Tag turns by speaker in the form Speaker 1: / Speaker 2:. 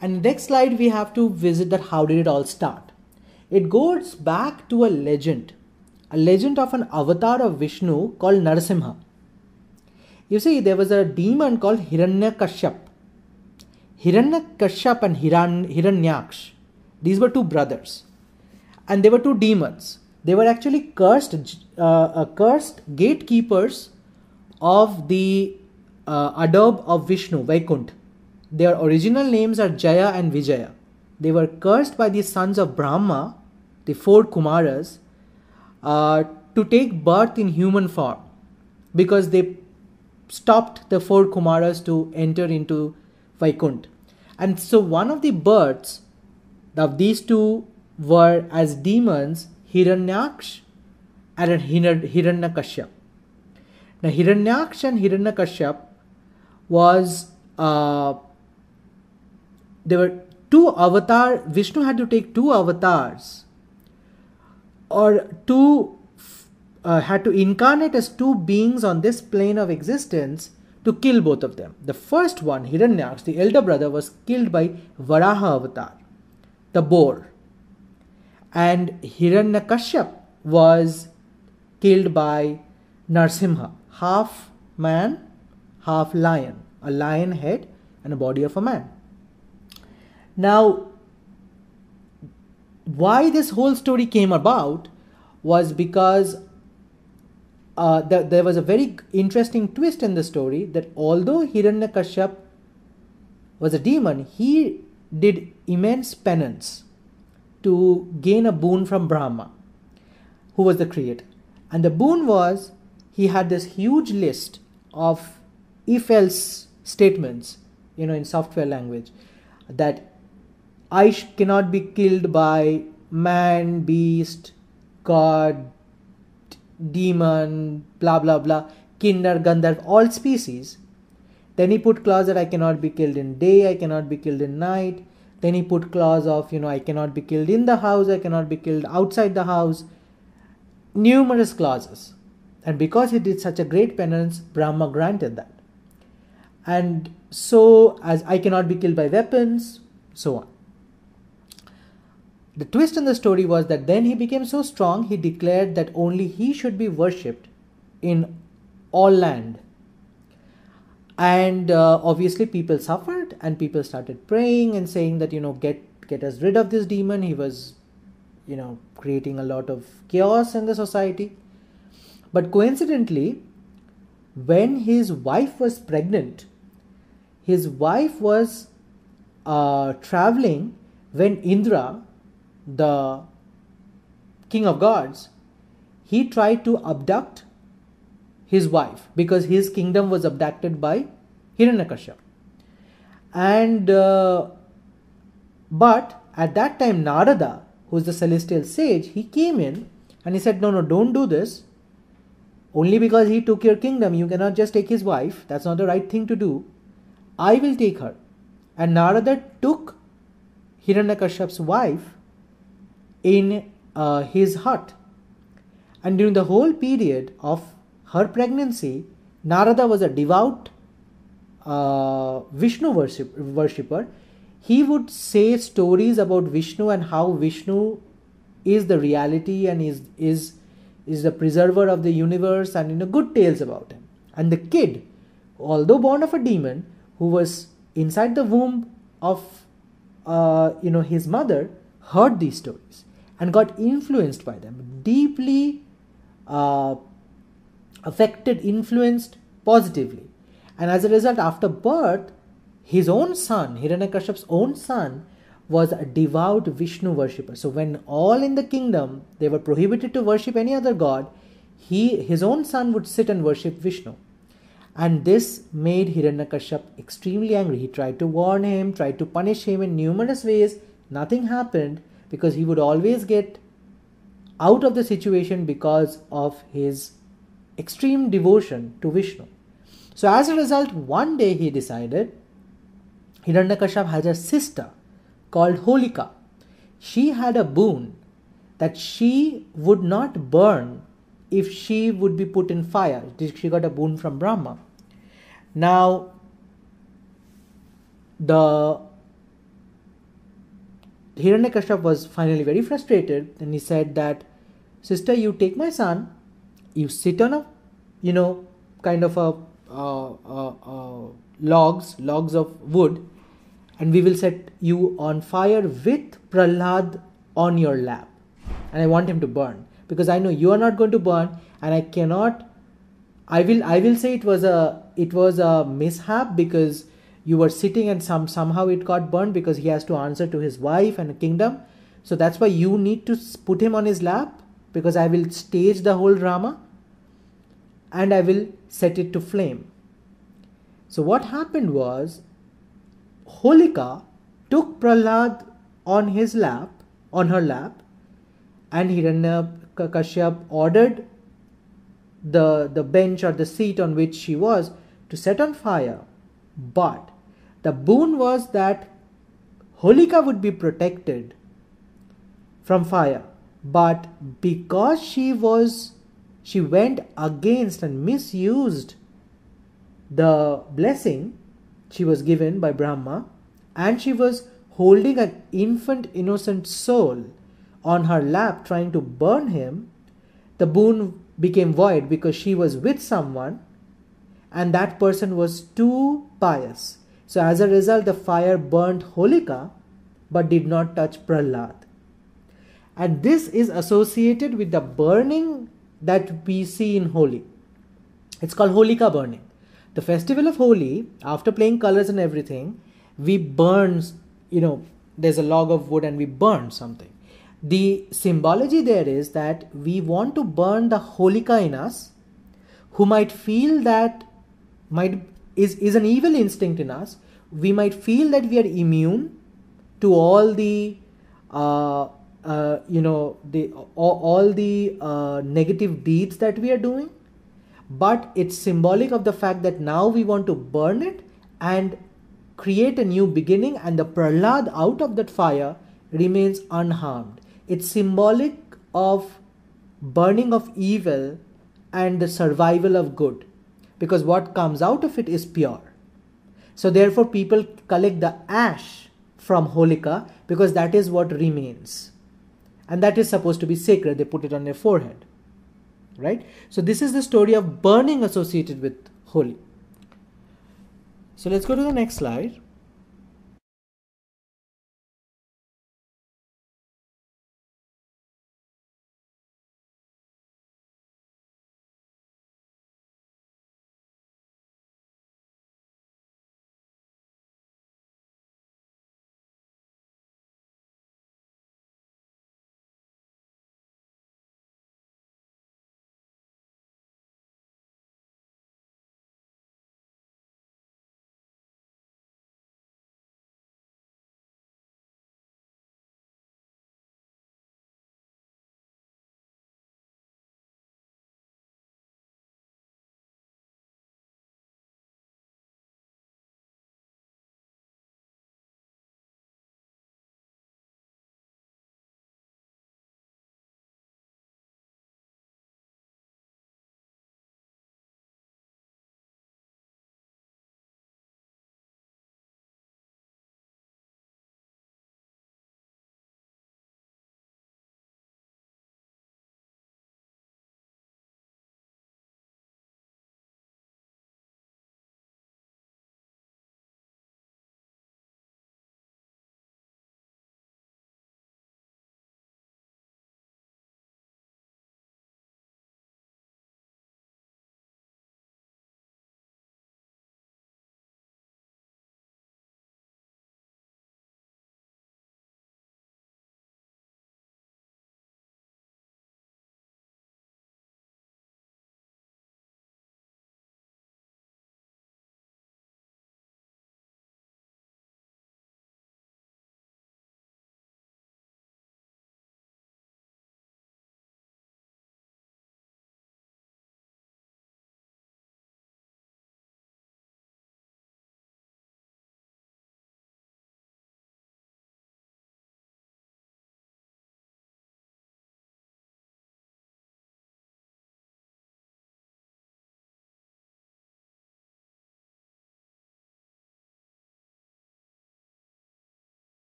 Speaker 1: And next slide we have to visit that how did it all start. It goes back to a legend of an avatar of Vishnu called Narasimha. You see, there was a demon called Hiranyakashyap. Hiranyakashyap and Hiranyaksh, these were two brothers. And they were two demons. They were actually cursed gatekeepers of the adab of Vishnu, Vaikuntha. Their original names are Jaya and Vijaya. They were cursed by the sons of Brahma, the four Kumaras, to take birth in human form because they stopped the four Kumaras to enter into Vaikuntha. And so one of the births of these two were as demons Hiranyaksh and Hiranyakashyap. Now Hiranyaksh and Hiranyakashyap was there were two avatars. Vishnu had to take two avatars, or had to incarnate as two beings on this plane of existence to kill both of them. The first one, Hiranyaksh, the elder brother, was killed by Varaha avatar, the boar. And Hiranyakashyap was killed by Narsimha, half man, half lion, a lion head and a body of a man. Now, why this whole story came about was because there was a very interesting twist in the story, that although Hiranyakashyap was a demon, he did immense penance to gain a boon from Brahma, who was the creator. And the boon was, he had this huge list of if-else statements, in software language, that I cannot be killed by man, beast, god, demon, blah blah blah, Kinder, Gandharv, all species. Then he put clause that I cannot be killed in day, I cannot be killed in night. Then he put clause of, I cannot be killed in the house, I cannot be killed outside the house. Numerous clauses. And because he did such a great penance, Brahma granted that. And so, as I cannot be killed by weapons, so on. The twist in the story was that then he became so strong, he declared that only he should be worshipped in all land. And obviously people suffered, and people started praying and saying that, get us rid of this demon. He was, creating a lot of chaos in the society. But coincidentally, when his wife was pregnant, his wife was traveling when Indra, the king of gods, he tried to abduct his wife because his kingdom was abducted by Hiranyakashyap. And but at that time Narada, who is the celestial sage, he came in and he said, no, don't do this. Only because he took your kingdom, you cannot just take his wife. That's not the right thing to do. I will take her. And Narada took Hiranyakashyap's wife in his hut. And during the whole period of her pregnancy, Narada was a devout Vishnu worshipper. He would say stories about Vishnu and how Vishnu is the reality and is the preserver of the universe, and good tales about him. And the kid, although born of a demon, who was inside the womb of his mother, heard these stories and got influenced by them, deeply affected, influenced positively. And as a result, after birth, his own son, Hiranyakashyap's own son, was a devout Vishnu worshipper. So when all in the kingdom, they were prohibited to worship any other god, his own son would sit and worship Vishnu. And this made Hiranyakashyap extremely angry. He tried to warn him, tried to punish him in numerous ways. Nothing happened, because he would always get out of the situation because of his extreme devotion to Vishnu. So as a result, one day he decided, Hiranyakashyap has a sister called Holika. She had a boon that she would not burn if she would be put in fire. She got a boon from Brahma. Now, the Hiranyakashipu was finally very frustrated, and he said that, sister, you take my son, you sit on a, kind of a logs of wood, and we will set you on fire with Prahlad on your lap. And I want him to burn, because I know you are not going to burn, and I cannot. I will say it was a mishap, because you were sitting and somehow it got burned, because he has to answer to his wife and a kingdom. So that's why you need to put him on his lap, because I will stage the whole drama and I will set it to flame. So what happened was, Holika took Prahlad on her lap, and Hiranyakashipu ordered the bench or the seat on which she was to set on fire. But the boon was that Holika would be protected from fire. But because she went against and misused the blessing she was given by Brahma, and she was holding an infant innocent soul on her lap trying to burn him, the boon became void, because she was with someone and that person was too pious. So as a result, the fire burnt Holika but did not touch Prahlad. And this is associated with the burning that we see in Holi. It's called Holika burning. The festival of Holi, after playing colors and everything, we burn, there's a log of wood and we burn something. The symbology there is that we want to burn the Holika in us, who might feel that is an evil instinct in us. We might feel that we are immune to all the negative deeds that we are doing, but it's symbolic of the fact that now we want to burn it and create a new beginning, and the Prahlad out of that fire remains unharmed. It's symbolic of burning of evil and the survival of good, because what comes out of it is pure. So therefore people collect the ash from Holika, because that is what remains, and that is supposed to be sacred. They put it on their forehead, right? So this is the story of burning associated with Holi. So let's go to the next slide.